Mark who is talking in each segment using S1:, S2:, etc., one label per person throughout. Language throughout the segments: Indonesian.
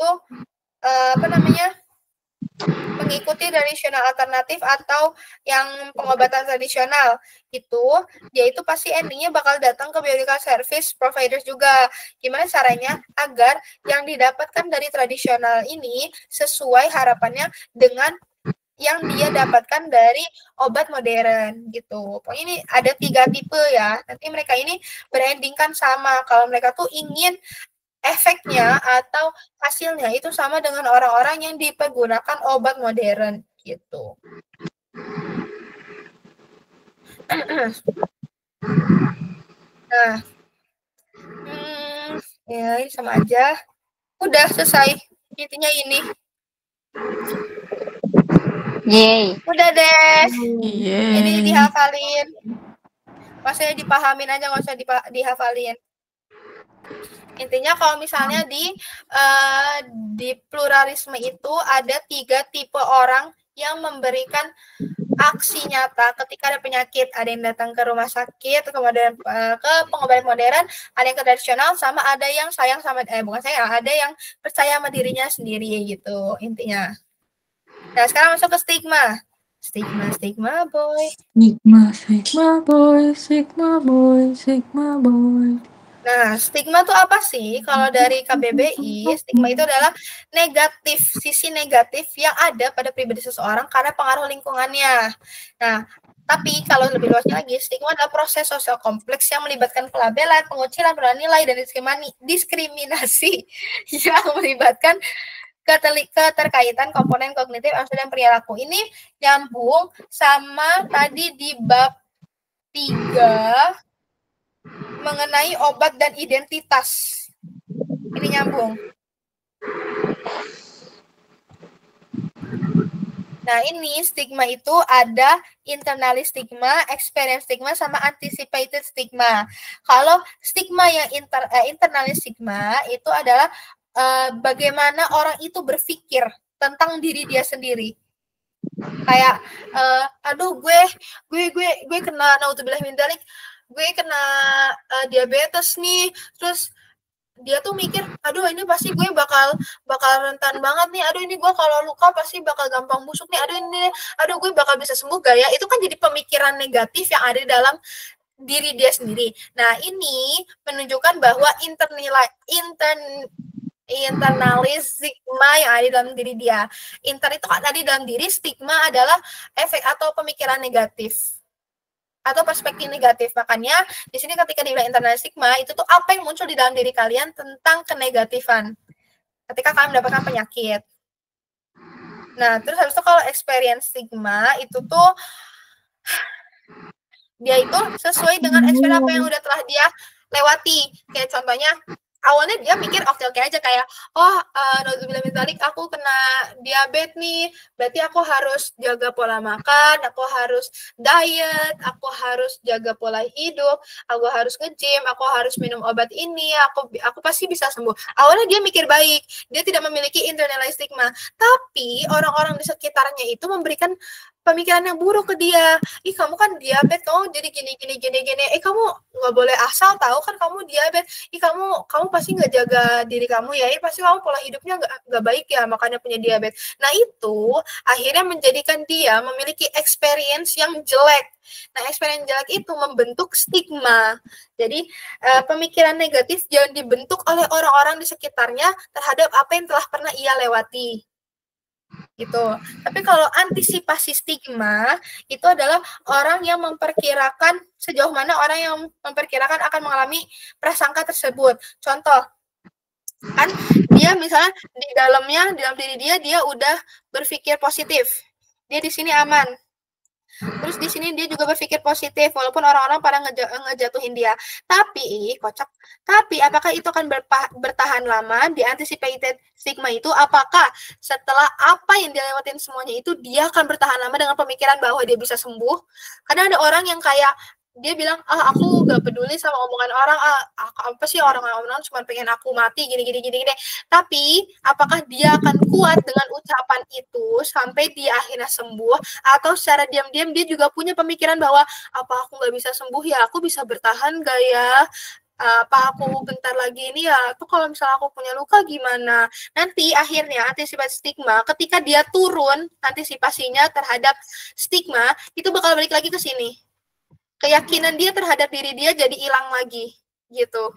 S1: itu mengikuti tradisional alternatif atau yang pengobatan tradisional itu, dia itu pasti endingnya bakal datang ke biomedical service providers juga. Gimana caranya agar yang didapatkan dari tradisional ini sesuai harapannya dengan yang dia dapatkan dari obat modern gitu. Pokoknya ini ada 3 tipe ya. Nanti mereka ini berendingkan sama kalau mereka tuh ingin efeknya atau hasilnya itu sama dengan orang-orang yang dipergunakan obat modern gitu. Nah, ya ini sama aja. Udah selesai. Intinya ini.
S2: Yeay.
S1: Udah deh.
S3: Yeay.
S1: Ini dihafalin. Maksudnya dipahamin aja, nggak usah dihafalin. Intinya kalau misalnya di pluralisme itu ada 3 tipe orang yang memberikan aksi nyata ketika ada penyakit. Ada yang datang ke rumah sakit, kemudian ke pengobatan modern, ada yang ke tradisional, sama ada yang sayang sama ada yang percaya sama dirinya sendiri gitu intinya. Nah, sekarang masuk ke stigma. Stigma boy.
S3: Sigma boy.
S1: Nah, stigma itu apa sih? Kalau dari KBBI, stigma itu adalah sisi negatif yang ada pada pribadi seseorang karena pengaruh lingkungannya. Nah, tapi kalau lebih luasnya lagi, stigma adalah proses sosial kompleks yang melibatkan pelabelan, pengucilan, penurunan nilai, dan diskriminasi yang melibatkan keterkaitan komponen kognitif, emosi, dan perilaku. Ini nyambung sama tadi di bab 3 mengenai obat dan identitas. Ini nyambung. Nah, ini stigma itu ada internalis stigma, experience stigma, sama anticipated stigma. Kalau stigma yang internalis stigma itu adalah bagaimana orang itu berpikir tentang diri dia sendiri. Kayak aduh gue kena naudzubillah min dzalik, gue kena diabetes nih, terus dia tuh mikir, aduh ini pasti gue bakal rentan banget nih, aduh ini gue kalau luka pasti bakal gampang busuk nih, aduh gue bakal bisa sembuh gak ya? Itu kan jadi pemikiran negatif yang ada dalam diri dia sendiri. Nah, ini menunjukkan bahwa internalis stigma yang ada dalam diri dia. Itu ada di dalam diri, stigma adalah efek atau pemikiran negatif atau perspektif negatif. Makanya di sini ketika dibilang internal stigma, itu tuh apa yang muncul di dalam diri kalian tentang kenegatifan ketika kalian mendapatkan penyakit. Nah, terus habis itu kalau experience stigma itu tuh dia itu sesuai dengan experience apa yang udah telah dia lewati. Kayak contohnya awalnya dia mikir oke-oke aja, kayak naudzubillah min dzalik, aku kena diabetes nih, berarti aku harus jaga pola makan, aku harus diet, aku harus jaga pola hidup, aku harus nge-gym, aku harus minum obat ini, aku pasti bisa sembuh. Awalnya dia mikir baik, dia tidak memiliki internalized stigma, tapi orang-orang di sekitarnya itu memberikan pemikiran yang buruk ke dia. Ih, kamu kan diabetes, kamu jadi gini. Kamu nggak boleh asal tahu kan kamu diabetes. Ih, kamu pasti nggak jaga diri kamu ya. Pasti kamu pola hidupnya nggak baik ya, makanya punya diabetes. Nah, itu akhirnya menjadikan dia memiliki experience yang jelek. Nah, experience jelek itu membentuk stigma. Jadi, pemikiran negatif yang dibentuk oleh orang-orang di sekitarnya terhadap apa yang telah pernah ia lewati. Gitu. Tapi kalau antisipasi stigma itu adalah orang yang memperkirakan sejauh mana orang yang memperkirakan akan mengalami prasangka tersebut. Contoh, kan dia misalnya di dalam diri dia udah berpikir positif. Dia di sini aman. Terus di sini dia juga berpikir positif walaupun orang-orang pada ngejatuhin dia. Tapi kocak. Tapi apakah itu akan bertahan lama di anticipated stigma itu? Apakah setelah apa yang dia lewatin semuanya itu dia akan bertahan lama dengan pemikiran bahwa dia bisa sembuh? Karena ada orang yang kayak dia bilang, aku gak peduli sama omongan orang, apa sih orang-orang cuma pengen aku mati, gini. Tapi, apakah dia akan kuat dengan ucapan itu sampai dia akhirnya sembuh, atau secara diam-diam dia juga punya pemikiran bahwa, apa aku gak bisa sembuh ya, aku bisa bertahan gak ya? apa aku bentar lagi ini ya, tuh kalau misalnya aku punya luka gimana? Nanti akhirnya antisipasi stigma, ketika dia turun antisipasinya terhadap stigma, itu bakal balik lagi ke sini. Keyakinan dia terhadap diri dia jadi hilang lagi, gitu.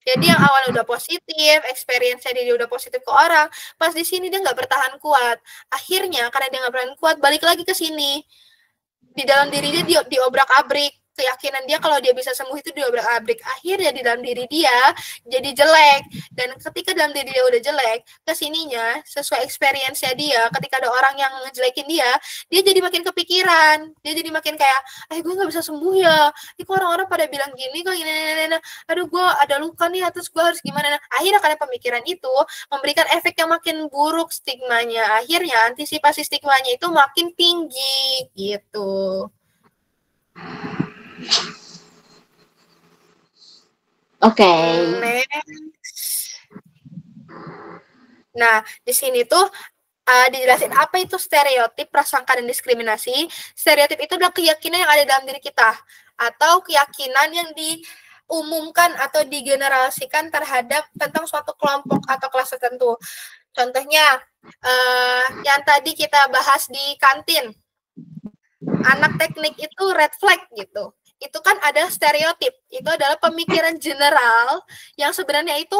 S1: Jadi yang awalnya udah positif, experience-nya dia udah positif ke orang, pas di sini dia nggak bertahan kuat. Akhirnya karena dia nggak bertahan kuat, balik lagi ke sini. Di dalam diri dia diobrak-abrik. Keyakinan dia kalau dia bisa sembuh itu diobrak-abrik. Akhirnya di dalam diri dia jadi jelek. Dan ketika dalam diri dia udah jelek, kesininya sesuai experience-nya dia, ketika ada orang yang ngejelekin dia jadi makin kepikiran. Dia jadi makin kayak, gue nggak bisa sembuh ya. Kok orang-orang pada bilang gini, kok gini. Aduh, gue ada luka nih, terus gue harus gimana. Akhirnya karena pemikiran itu memberikan efek yang makin buruk stigmanya. Akhirnya antisipasi stigmanya itu makin tinggi gitu.
S2: Oke.
S1: Nah, di sini tuh dijelasin apa itu stereotip, prasangka, dan diskriminasi. Stereotip itu adalah keyakinan yang ada dalam diri kita atau keyakinan yang diumumkan atau digeneralisasikan terhadap tentang suatu kelompok atau kelas tertentu. Contohnya yang tadi kita bahas di kantin, anak teknik itu red flag gitu. Itu kan ada stereotip, itu adalah pemikiran general yang sebenarnya itu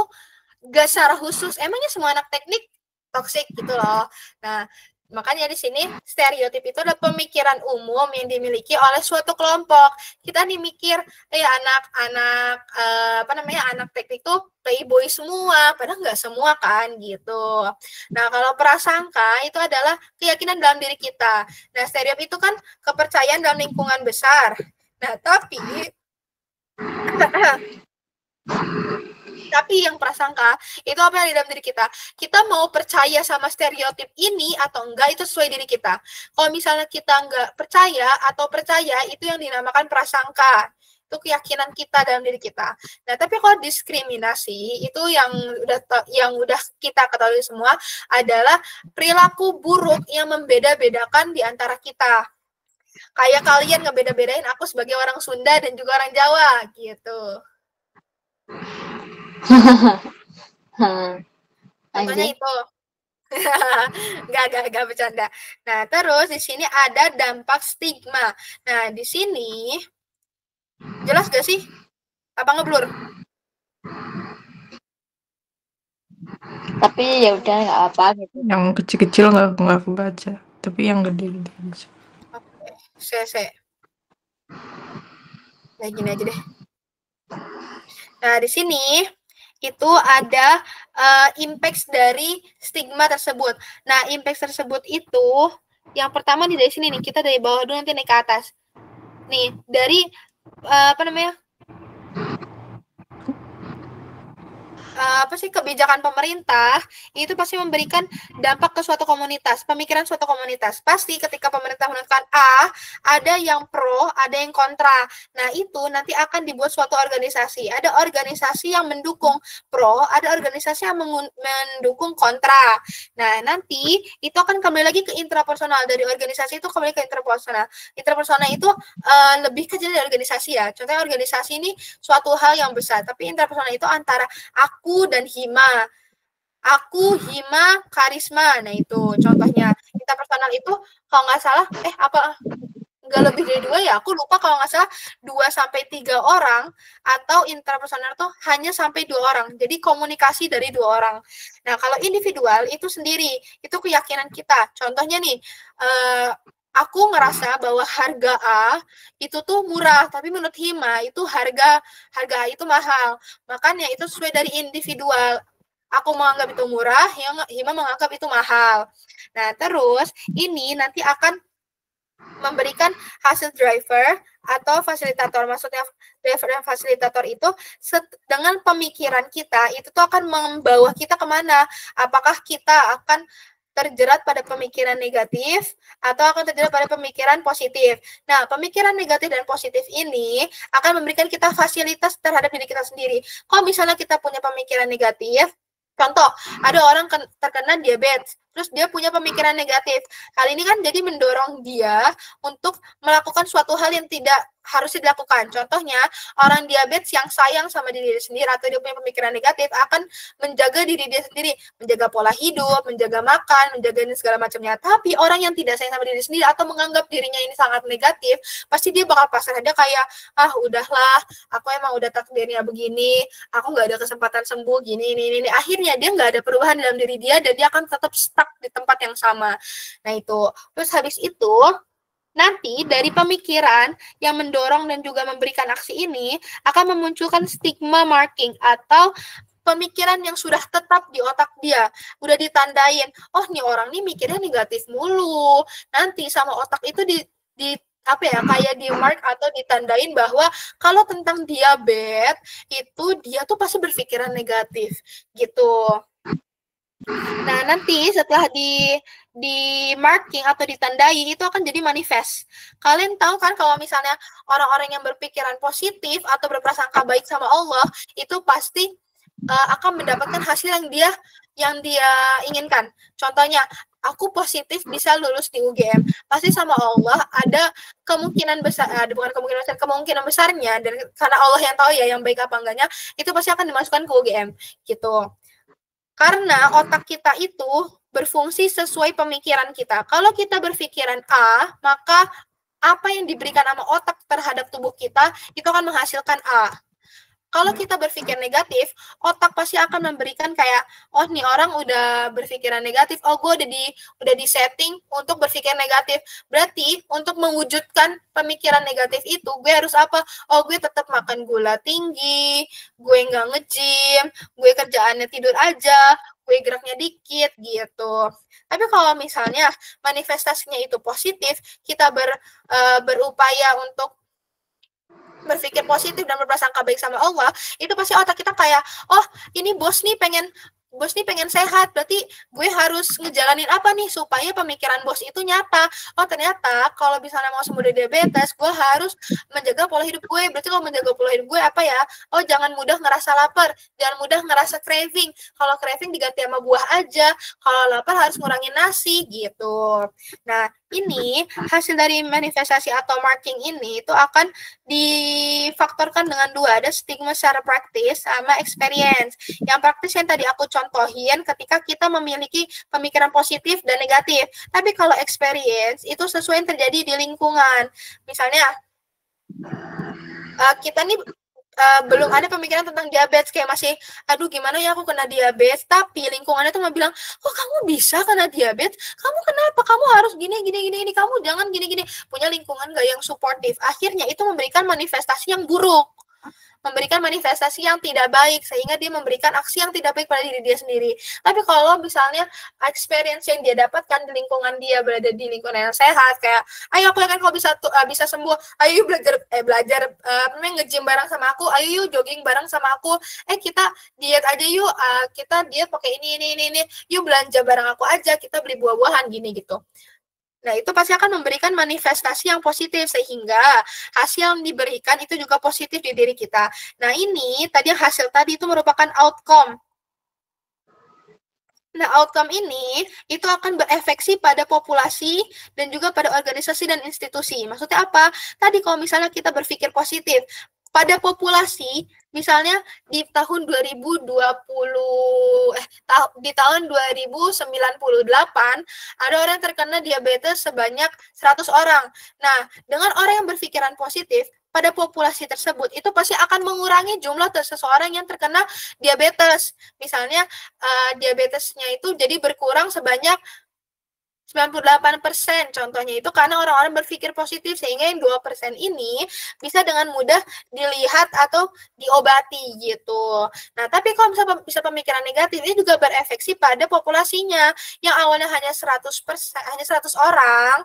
S1: gak secara khusus, emangnya semua anak teknik toksik gitu loh. Nah, makanya di sini stereotip itu adalah pemikiran umum yang dimiliki oleh suatu kelompok. Kita nih mikir, anak teknik itu playboy semua, padahal nggak semua kan gitu. Nah, kalau prasangka itu adalah keyakinan dalam diri kita. Nah, stereotip itu kan kepercayaan dalam lingkungan besar. Nah, tapi yang prasangka itu apa yang di dalam diri kita. Kita mau percaya sama stereotip ini atau enggak itu sesuai diri kita. Kalau misalnya kita enggak percaya atau percaya, itu yang dinamakan prasangka. Itu keyakinan kita dalam diri kita. Nah, tapi kalau diskriminasi itu yang udah kita ketahui semua adalah perilaku buruk yang membeda-bedakan di antara kita. Kayak kalian ngebeda-bedain aku sebagai orang Sunda dan juga orang Jawa gitu. Contohnya itu. Gak bercanda. Nah, terus di sini ada dampak stigma. Nah, di sini jelas gak sih? Apa ngeblur?
S2: Tapi ya udah nggak apa gitu.
S3: Yang kecil-kecil nggak aku baca, tapi yang gede-gede bisa.
S1: Oke, saya. Nah, gini aja deh. Nah, di sini itu ada impact dari stigma tersebut. Nah, impact tersebut itu yang pertama nih dari sini nih, kita dari bawah dulu nanti naik ke atas. Nih, dari kebijakan pemerintah itu pasti memberikan dampak ke suatu komunitas, pemikiran suatu komunitas. Pasti ketika pemerintah menentukan A, ada yang pro, ada yang kontra. Nah, itu nanti akan dibuat suatu organisasi. Ada organisasi yang mendukung pro, ada organisasi yang mendukung kontra. Nah, nanti itu akan kembali lagi ke intrapersonal. Dari organisasi itu kembali ke interpersonal. Interpersonal itu lebih kecil dari organisasi ya. Contohnya organisasi ini suatu hal yang besar, tapi interpersonal itu antara aku dan Hima. Aku, Hima, Karisma. Nah, itu contohnya. Interpersonal itu kalau nggak salah, nggak lebih dari 2 ya. Aku lupa kalau nggak salah 2-3 orang, atau interpersonal tuh hanya sampai 2 orang. Jadi komunikasi dari 2 orang. Nah, kalau individual itu sendiri, itu keyakinan kita. Contohnya nih, aku ngerasa bahwa harga A itu tuh murah, tapi menurut Hima itu harga A itu mahal. Makanya itu sesuai dari individual. Aku menganggap itu murah, Hima menganggap itu mahal. Nah, terus ini nanti akan memberikan hasil driver atau fasilitator. Maksudnya driver dan fasilitator itu dengan pemikiran kita, itu tuh akan membawa kita kemana? Apakah kita akan terjerat pada pemikiran negatif atau akan terjerat pada pemikiran positif. Nah, pemikiran negatif dan positif ini akan memberikan kita fasilitas terhadap diri kita sendiri. Kalau misalnya kita punya pemikiran negatif, contoh, ada orang terkena diabetes, terus dia punya pemikiran negatif. Hal ini kan jadi mendorong dia untuk melakukan suatu hal yang tidak harusnya dilakukan. Contohnya, orang diabetes yang sayang sama diri dia sendiri atau dia punya pemikiran negatif akan menjaga diri dia sendiri, menjaga pola hidup, menjaga makan, menjaga ini segala macamnya. Tapi orang yang tidak sayang sama diri sendiri atau menganggap dirinya ini sangat negatif, pasti dia bakal pasrah. Dia kayak, ah udahlah, aku emang udah takdirnya begini, aku nggak ada kesempatan sembuh, gini, ini. Akhirnya dia nggak ada perubahan dalam diri dia dan dia akan tetap stuck di tempat yang sama. Nah itu, terus habis itu, nanti dari pemikiran yang mendorong dan juga memberikan aksi ini akan memunculkan stigma marking atau pemikiran yang sudah tetap di otak dia, udah ditandain, oh nih orang nih mikirnya negatif mulu. Nanti sama otak itu di apa ya, kayak di mark atau ditandain bahwa kalau tentang diabetes itu dia tuh pasti berpikiran negatif gitu. Nah, nanti setelah di marking atau ditandai itu akan jadi manifest. Kalian tahu kan kalau misalnya orang-orang yang berpikiran positif atau berprasangka baik sama Allah itu pasti akan mendapatkan hasil yang dia inginkan. Contohnya, aku positif bisa lulus di UGM. Pasti sama Allah ada kemungkinan besar, bukan kemungkinan besar, kemungkinan besarnya, dan karena Allah yang tahu ya yang baik apa enggaknya, itu pasti akan dimasukkan ke UGM gitu. Karena otak kita itu berfungsi sesuai pemikiran kita. Kalau kita berpikiran A, maka apa yang diberikan sama otak terhadap tubuh kita itu akan menghasilkan A. Kalau kita berpikir negatif, otak pasti akan memberikan kayak, oh nih orang udah berpikiran negatif, oh gue udah di setting untuk berpikir negatif. Berarti untuk mewujudkan pemikiran negatif itu, gue harus apa? Oh gue tetap makan gula tinggi, gue nggak nge-gym, gue kerjaannya tidur aja, gue geraknya dikit gitu. Tapi kalau misalnya manifestasinya itu positif, kita berupaya untuk berpikir positif dan berprasangka baik sama Allah, itu pasti otak kita kayak, oh ini bos nih pengen sehat, berarti gue harus ngejalanin apa nih supaya pemikiran bos itu nyata. Oh ternyata kalau misalnya mau sembuh dari diabetes, gue harus menjaga pola hidup gue. Berarti kalau menjaga pola hidup gue apa ya? Oh jangan mudah ngerasa lapar, jangan mudah ngerasa craving. Kalau craving diganti sama buah aja, kalau lapar harus ngurangin nasi gitu. Nah ini hasil dari manifestasi atau marking ini itu akan difaktorkan dengan dua, ada stigma secara praktis sama experience. Yang praktis yang tadi aku contohin ketika kita memiliki pemikiran positif dan negatif. Tapi kalau experience itu sesuai yang terjadi di lingkungan. Misalnya kita nih belum ada pemikiran tentang diabetes, kayak masih aduh gimana ya aku kena diabetes, tapi lingkungannya tuh bilang, oh kamu bisa kena diabetes, kamu kenapa, kamu harus gini, kamu jangan gini. Punya lingkungan gak yang suportif, akhirnya itu memberikan manifestasi yang buruk, memberikan manifestasi yang tidak baik, sehingga dia memberikan aksi yang tidak baik pada diri dia sendiri. Tapi kalau misalnya experience yang dia dapatkan di lingkungan dia berada di lingkungan yang sehat, kayak ayo aku yakin kau bisa sembuh, ayo belajar nge-gym bareng sama aku, ayo jogging bareng sama aku, kita diet aja yuk, kita diet pakai ini, yuk belanja bareng aku aja, kita beli buah-buahan gini gitu. Nah, itu pasti akan memberikan manifestasi yang positif, sehingga hasil yang diberikan itu juga positif di diri kita. Nah, ini tadi hasil tadi itu merupakan outcome. Nah, outcome ini itu akan berefeksi pada populasi dan juga pada organisasi dan institusi. Maksudnya apa? Tadi kalau misalnya kita berpikir positif, pada populasi, misalnya di tahun 2020 di tahun 2098 ada orang yang terkena diabetes sebanyak 100 orang. Nah, dengan orang yang berpikiran positif pada populasi tersebut itu pasti akan mengurangi jumlah seseorang yang terkena diabetes. Misalnya diabetesnya itu jadi berkurang sebanyak 98% contohnya, itu karena orang-orang berpikir positif, sehingga yang 2% ini bisa dengan mudah dilihat atau diobati gitu. Nah, tapi kalau misalnya bisa pemikiran negatif, ini juga berefeksi pada populasinya yang awalnya hanya 100 orang.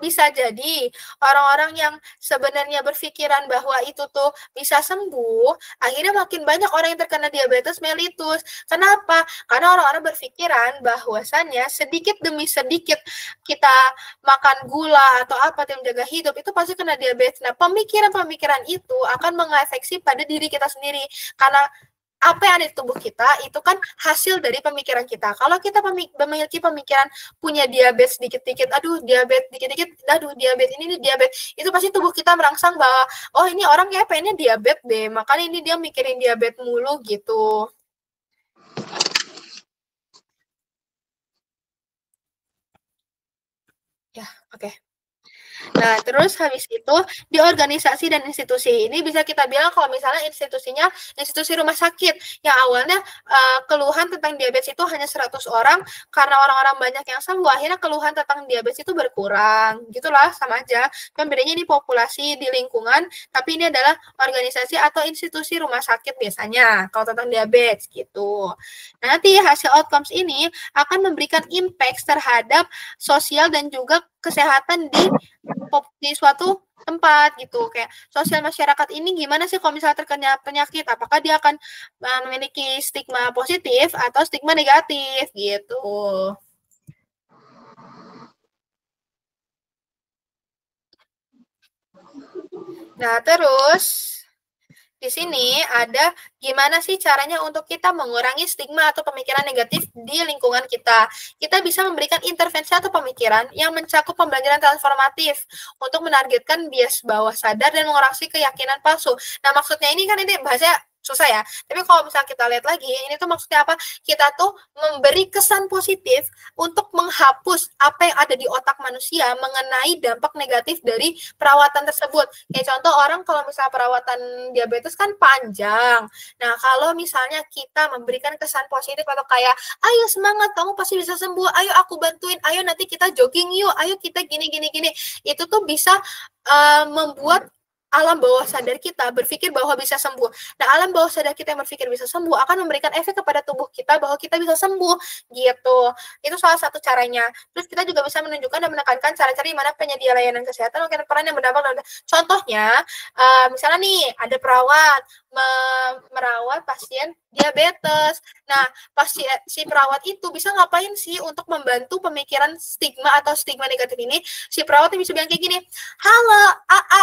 S1: Bisa jadi orang-orang yang sebenarnya berpikiran bahwa itu tuh bisa sembuh, akhirnya makin banyak orang yang terkena diabetes mellitus. Kenapa? Karena orang-orang berpikiran bahwasannya sedikit demi sedikit kita makan gula atau apa yang menjaga hidup itu pasti kena diabetes. Nah, pemikiran-pemikiran itu akan mengefeksi pada diri kita sendiri. Karena apa yang ada di tubuh kita itu kan hasil dari pemikiran kita. Kalau kita memiliki pemikiran punya diabetes dikit-dikit, aduh diabetes dikit-dikit, aduh diabetes ini diabetes, itu pasti tubuh kita merangsang bahwa oh ini orang kayak pengennya diabetes deh, makanya ini dia mikirin diabetes mulu gitu. Ya, oke. Nah, terus habis itu di organisasi dan institusi ini bisa kita bilang kalau misalnya institusinya institusi rumah sakit yang awalnya keluhan tentang diabetes itu hanya 100 orang, karena orang-orang banyak yang sembuh akhirnya keluhan tentang diabetes itu berkurang. Gitulah, sama aja. Kan bedanya ini populasi di lingkungan, tapi ini adalah organisasi atau institusi rumah sakit biasanya kalau tentang diabetes gitu. Nah, nanti hasil outcomes ini akan memberikan impact terhadap sosial dan juga kesehatan di suatu tempat gitu, kayak sosial masyarakat ini gimana sih kalau misalnya terkena penyakit, apakah dia akan memiliki stigma positif atau stigma negatif gitu. Nah, terus di sini ada gimana sih caranya untuk kita mengurangi stigma atau pemikiran negatif di lingkungan kita. Kita bisa memberikan intervensi atau pemikiran yang mencakup pembelajaran transformatif untuk menargetkan bias bawah sadar dan mengoreksi keyakinan palsu. Nah, maksudnya ini kan ini bahasanya susah ya. Tapi kalau misalnya kita lihat lagi, ini tuh maksudnya apa? Kita tuh memberi kesan positif untuk menghapus apa yang ada di otak manusia mengenai dampak negatif dari perawatan tersebut. Kayak contoh orang kalau misalnya perawatan diabetes kan panjang. Nah, kalau misalnya kita memberikan kesan positif atau kayak, ayo semangat, kamu pasti bisa sembuh, ayo aku bantuin, ayo nanti kita jogging yuk, ayo kita gini, itu tuh bisa membuat alam bawah sadar kita berpikir bahwa bisa sembuh. Nah, alam bawah sadar kita yang berpikir bisa sembuh akan memberikan efek kepada tubuh kita bahwa kita bisa sembuh, gitu. Itu salah satu caranya. Terus kita juga bisa menunjukkan dan menekankan cara-cara di mana penyedia layanan kesehatan melakukan peran yang berdampak. Contohnya, misalnya nih, ada perawat merawat pasien diabetes. Nah, si perawat itu bisa ngapain sih untuk membantu pemikiran stigma atau stigma negatif ini? Si perawat bisa bilang kayak gini, halo,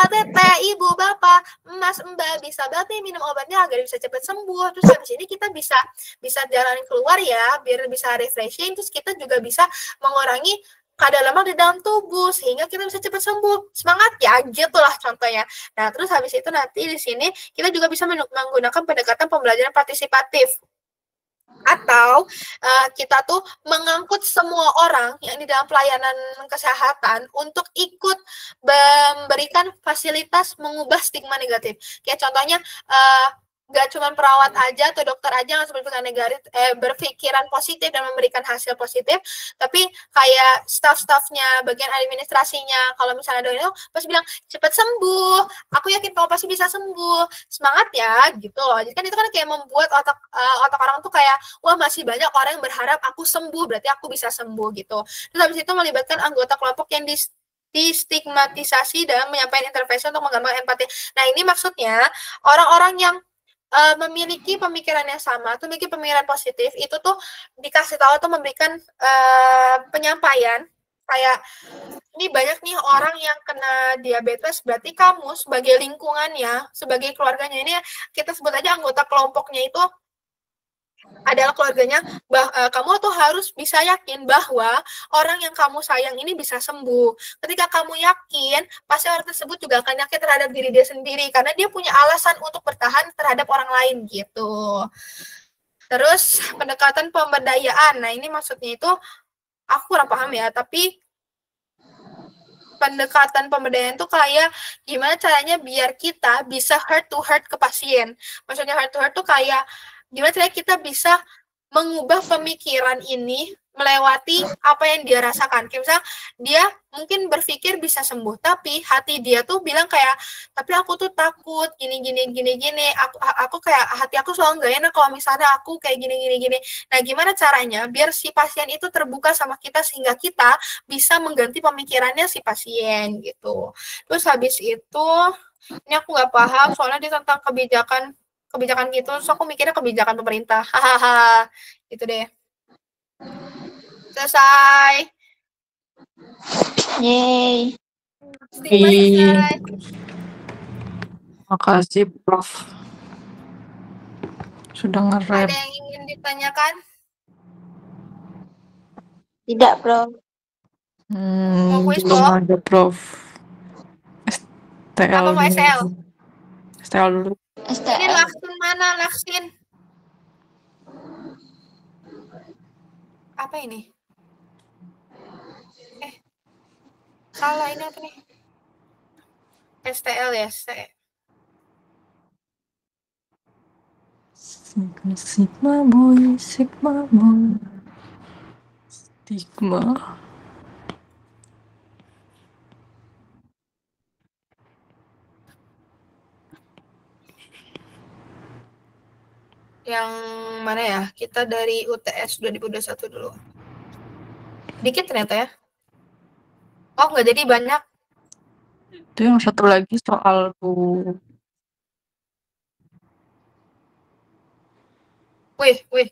S1: Tete, Ibu, Bapak, Mas, Mbak, bisa banget nih minum obatnya agar bisa cepat sembuh. Terus habis ini kita bisa jalan keluar ya, biar bisa refreshing. Terus kita juga bisa mengurangi kadar lemak di dalam tubuh sehingga kita bisa cepat sembuh. Semangat ya, gitulah contohnya. Nah, terus habis itu nanti di sini kita juga bisa menggunakan pendekatan pembelajaran partisipatif. Atau kita tuh mengangkut semua orang yang di dalam pelayanan kesehatan untuk ikut memberikan fasilitas mengubah stigma negatif. Kayak contohnya nggak cuma perawat aja atau dokter aja yang berpikiran positif dan memberikan hasil positif, tapi kayak staff-staffnya, bagian administrasinya, kalau misalnya ada itu pasti bilang cepat sembuh, aku yakin kamu pasti bisa sembuh, semangat ya, gitu loh. Jadi kan itu kan kayak membuat otak orang tuh kayak, wah masih banyak orang yang berharap aku sembuh, berarti aku bisa sembuh gitu. Terus habis itu melibatkan anggota kelompok yang distigmatisasi dalam menyampaikan intervensi untuk menggambarkan empati. Nah, ini maksudnya orang-orang yang memiliki pemikiran yang sama, atau memiliki pemikiran positif, itu tuh dikasih tahu atau memberikan penyampaian kayak, ini banyak nih orang yang kena diabetes, berarti kamu sebagai lingkungannya, sebagai keluarganya, ini kita sebut aja anggota kelompoknya itu adalah keluarganya, kamu tuh harus bisa yakin bahwa orang yang kamu sayang ini bisa sembuh. Ketika kamu yakin, pasti orang tersebut juga akan yakin terhadap diri dia sendiri, karena dia punya alasan untuk bertahan terhadap orang lain gitu. Terus pendekatan pemberdayaan, nah ini maksudnya itu aku kurang paham ya, tapi pendekatan pemberdayaan itu kayak gimana caranya biar kita bisa heart to heart ke pasien. Maksudnya heart to heart tuh kayak gimana caranya kita bisa mengubah pemikiran ini melewati apa yang dia rasakan. Kayak misalnya dia mungkin berpikir bisa sembuh, tapi hati dia tuh bilang kayak, tapi aku tuh takut gini. Aku kayak hati aku selalu gak enak kalau misalnya aku kayak gini. Nah, gimana caranya biar si pasien itu terbuka sama kita sehingga kita bisa mengganti pemikirannya si pasien gitu. Terus habis itu ini aku nggak paham soalnya dia tentang kebijakan gitu, terus aku mikirnya kebijakan pemerintah, hahaha, gitu deh. Selesai.
S2: Yeay.
S3: Makasih, Prof. Sudah nge-rap.
S1: Ada yang ingin ditanyakan?
S2: Tidak, Prof.
S1: Mau kuis,
S3: Belum
S1: Prof?
S3: ada, Prof. STL
S1: Apa mau SL?
S3: dulu. STL dulu.
S1: Ini
S2: STL.
S1: Laksin mana, Laksin? Apa ini? Salah, ini apa nih? STL ya,
S3: Sigma boy, Sigma boy. Stigma.
S1: Yang mana ya? Kita dari UTS 2021 dulu. Dikit ternyata ya. Oh, nggak jadi banyak.
S3: Itu yang satu lagi soal tuh.
S1: Wih.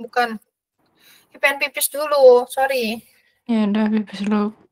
S1: Bukan. Pengen pipis dulu, sorry.
S3: Ya udah pipis dulu.